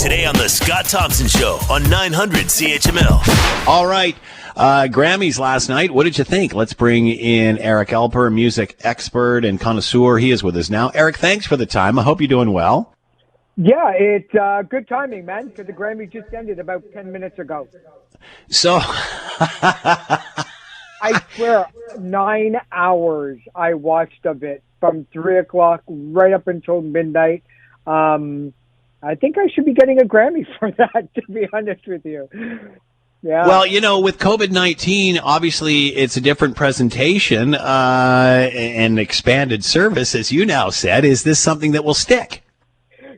Today on The Scott Thompson Show on 900 CHML. All right. Grammys last night. What did you think? Let's bring in Eric Alper, music expert and connoisseur. He is with us now. Eric, thanks for the time. I hope you're doing well. Yeah, it's good timing, man, because the Grammys just ended about 10 minutes ago. So, I swear, 9 hours I watched of it from 3 o'clock right up until midnight. I think I should be getting a Grammy for that, to be honest with you. Yeah. Well, you know, with COVID-19, obviously it's a different presentation and expanded service, as you now said. Is this something that will stick?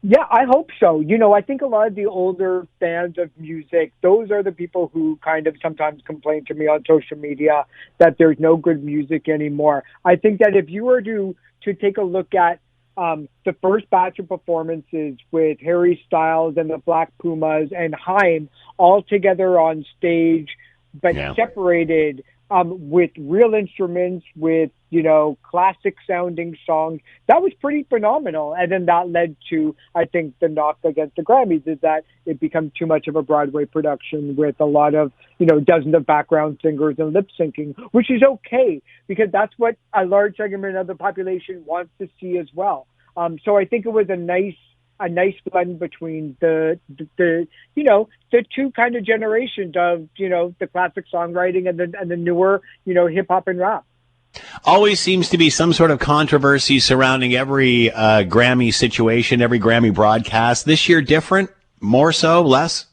Yeah, I hope so. You know, I think a lot of the older fans of music, those are the people who kind of sometimes complain to me on social media that there's no good music anymore. I think that if you were to take a look at the first batch of performances with Harry Styles and the Black Pumas and Haim all together on stage, but separated with real instruments, with, you know, classic sounding songs, that was pretty phenomenal. And then that led to, I think, the knock against the Grammys is that it became too much of a Broadway production with a lot of, you know, dozens of background singers and lip syncing, which is okay because that's what a large segment of the population wants to see as well. So I think it was a nice blend between the you know, the two kind of generations of, you know, the classic songwriting and the newer, you know, hip hop and rap. Always seems to be some sort of controversy surrounding every Grammy situation, every Grammy broadcast. This year different? More so? Less?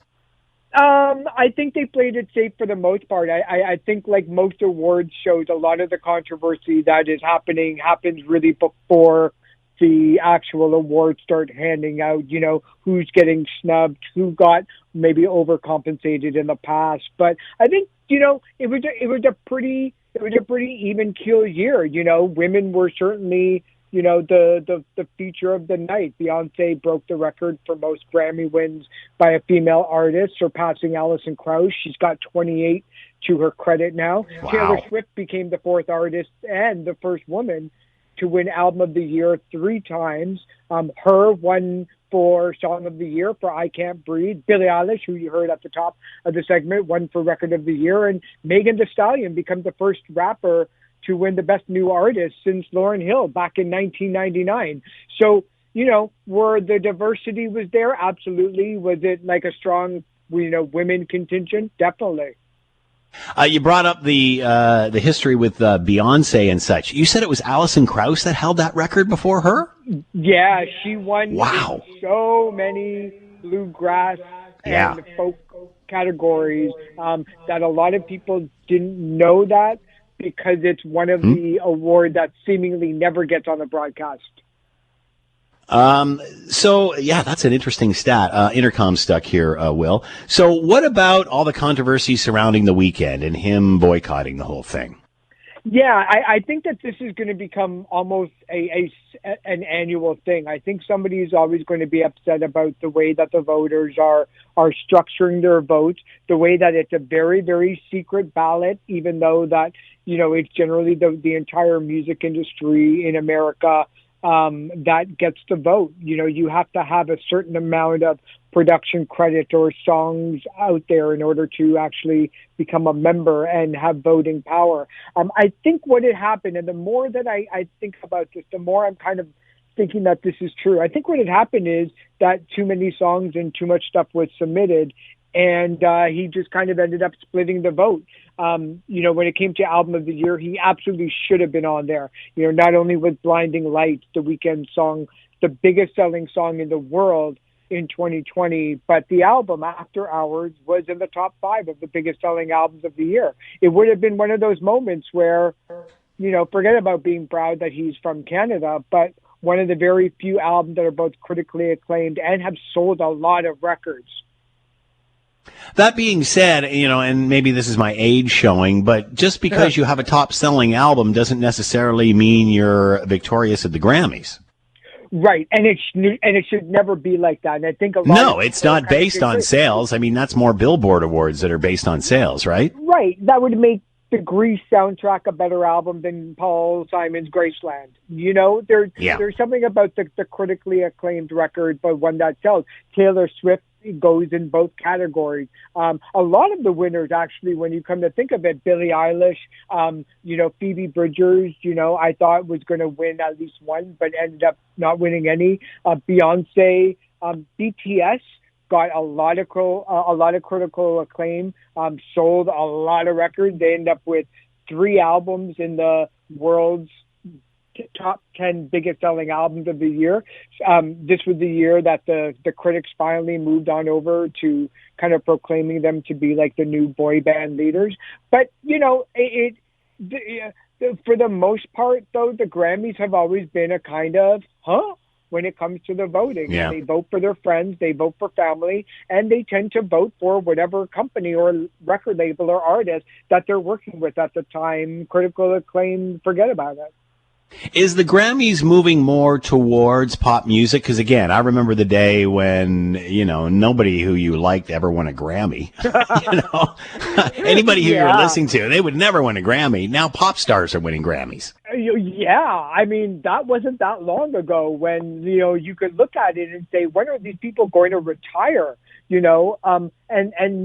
I think they played it safe for the most part. I think, like most awards shows, a lot of the controversy that is happening happens really before the actual awards start handing out, you know, who's getting snubbed, who got maybe overcompensated in the past. But I think, you know, it was a pretty even keel year. You know, women were certainly, you know, the feature of the night. Beyonce broke the record for most Grammy wins by a female artist, surpassing Alison Krauss. She's got 28 to her credit now. Wow. Taylor Swift became the fourth artist and the first woman to win Album of the Year 3 times. Her won for Song of the Year for I Can't Breathe. Billie Eilish, who you heard at the top of the segment, won for Record of the Year. And Megan Thee Stallion becomes the first rapper to win the Best New Artist since Lauryn Hill back in 1999. So, you know, where the diversity was there, absolutely. Was it like a strong, you know, women contingent? Definitely. You brought up the history with Beyonce and such. You said it was Alison Krauss that held that record before her? Yeah, she won Wow. in so many bluegrass and folk categories that a lot of people didn't know that because it's one of the awards that seemingly never gets on the broadcast. So, yeah, that's an interesting stat. Intercom stuck here, Will. So what about all the controversy surrounding The Weeknd and him boycotting the whole thing? Yeah, I think that this is going to become almost an annual thing. I think somebody is always going to be upset about the way that the voters are structuring their votes, the way that it's a very, very secret ballot, even though that, you know, it's generally the entire music industry in America that gets to vote. You know, you have to have a certain amount of production credit or songs out there in order to actually become a member and have voting power. I think what had happened, and the more that I think about this, the more I'm kind of thinking that this is true. I think what had happened is that too many songs and too much stuff was submitted, and he just kind of ended up splitting the vote. You know, when it came to Album of the Year, he absolutely should have been on there. You know, not only was Blinding Lights, the Weeknd song, the biggest selling song in the world in 2020, but the album After Hours was in the top 5 of the biggest selling albums of the year. It would have been one of those moments where, you know, forget about being proud that he's from Canada, but one of the very few albums that are both critically acclaimed and have sold a lot of records. That being said, you know, and maybe this is my age showing, but just because you have a top-selling album doesn't necessarily mean you're victorious at the Grammys. Right, and it should never be like that. And I think it's not based on sales. I mean, that's more Billboard awards that are based on sales, right? Right, that would make the Grease soundtrack a better album than Paul Simon's Graceland? You know, there's something about the critically acclaimed record, but one that sells. Taylor Swift goes in both categories. A lot of the winners, actually, when you come to think of it, Billie Eilish, Phoebe Bridgers, I thought was going to win at least one, but ended up not winning any. Beyonce, BTS got a lot of critical acclaim, sold a lot of records. They end up with 3 albums in the world's top 10 biggest selling albums of the year. This was the year that the critics finally moved on over to kind of proclaiming them to be like the new boy band leaders. But, for the most part, though, the Grammys have always been a kind of, when it comes to the voting. Yeah. They vote for their friends, they vote for family, and they tend to vote for whatever company or record label or artist that they're working with at the time. Critical acclaim, forget about it. Is the Grammys moving more towards pop music? Because again, I remember the day when, nobody who you liked ever won a Grammy. Anybody who you're listening to, they would never win a Grammy. Now pop stars are winning Grammys. Yeah, I mean, that wasn't that long ago when, you could look at it and say, when are these people going to retire? And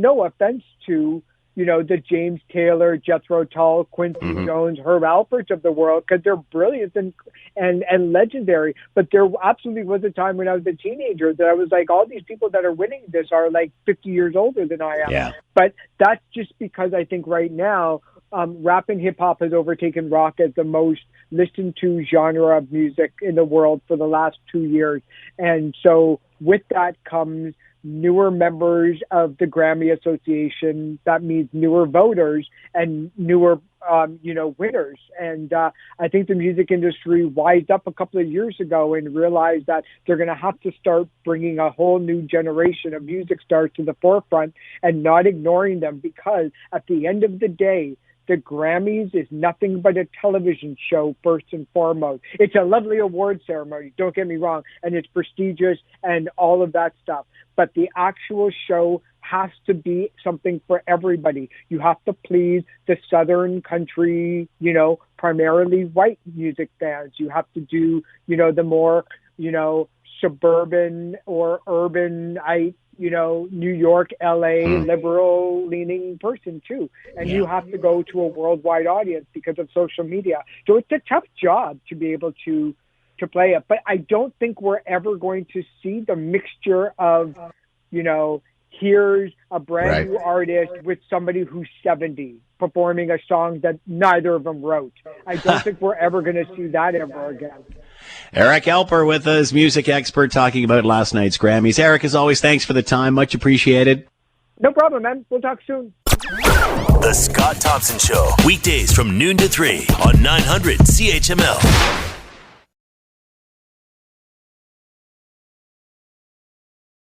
no offense to, the James Taylor, Jethro Tull, Quincy Jones, Herb Alpert of the world, because they're brilliant and legendary. But there absolutely was a time when I was a teenager that I was like, all these people that are winning this are like 50 years older than I am. Yeah. But that's just because I think right now, rap and hip hop has overtaken rock as the most listened to genre of music in the world for the last 2 years. And so with that comes newer members of the Grammy Association. That means newer voters and newer, winners. And I think the music industry wised up a couple of years ago and realized that they're going to have to start bringing a whole new generation of music stars to the forefront and not ignoring them, because at the end of the day, the Grammys is nothing but a television show, first and foremost. It's a lovely award ceremony, don't get me wrong, and it's prestigious and all of that stuff. But the actual show has to be something for everybody. You have to please the Southern country, primarily white music fans. You have to do, the more, suburban or urban, New York, LA, liberal-leaning person, too. And you have to go to a worldwide audience because of social media. So it's a tough job to be able to play it. But I don't think we're ever going to see the mixture of, here's a brand new artist with somebody who's 70 performing a song that neither of them wrote. I don't think we're ever going to see that ever again. Eric Alper with us, music expert, talking about last night's Grammys. Eric, as always, thanks for the time. Much appreciated. No problem, man. We'll talk soon. The Scott Thompson Show, weekdays from noon to 3 on 900 CHML.